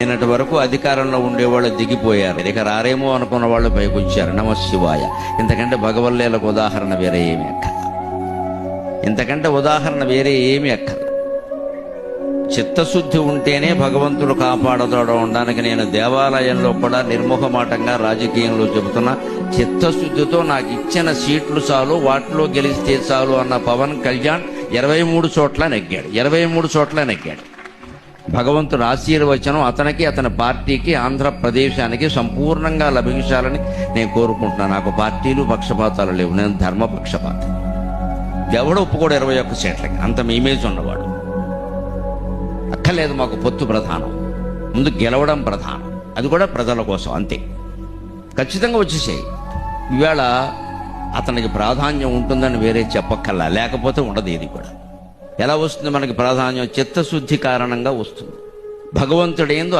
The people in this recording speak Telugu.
నిన్నటి వరకు అధికారంలో ఉండేవాళ్ళు దిగిపోయారు, ఇక రారేమో అనుకున్న వాళ్ళు పైకి వచ్చారు. నమశివాయ. ఇంతకంటే భగవల్లేలకు ఉదాహరణ వేరే ఏమి అక్కర్ల. ఇంతకంటే ఉదాహరణ వేరే ఏమి అక్కర్ల. చిత్తశుద్ధి ఉంటేనే భగవంతుడు కాపాడతాడు అనడానికి నేను దేవాలయంలో కూడా నిర్మోహమాటంగా రాజకీయంలో చెబుతున్నా. చిత్తశుద్ధితో నాకు ఇచ్చిన సీట్లు చాలు, వాటిలో గెలిస్తే చాలు అన్న పవన్ కళ్యాణ్ 23 చోట్ల నెగ్గాడు. 23 చోట్ల నెగ్గాడు. భగవంతుడు ఆశీర్వచనం అతనికి, అతని పార్టీకి, ఆంధ్రప్రదేశానికి సంపూర్ణంగా లభించాలని నేను కోరుకుంటున్నాను. నాకు పార్టీలు పక్షపాతాలు లేవు. నేను ధర్మపక్షపాతం. ఎవడు ఒప్పుకోడు 21 సీట్లకి. అంత ఇమేజ్ ఉన్నవాడు. అక్కర్లేదు మాకు పొత్తు ప్రధానం, ముందు గెలవడం ప్రధానం. అది కూడా ప్రజల కోసం అంతే. ఖచ్చితంగా వచ్చేసాయి. ఈవేళ అతనికి ప్రాధాన్యం ఉంటుందని వేరే చెప్పక్కల్లా, లేకపోతే ఉండదు. ఇది కూడా ఎలా వస్తుంది మనకి ప్రాధాన్యం? చిత్తశుద్ధి కారణంగా వస్తుంది. భగవంతుడేందో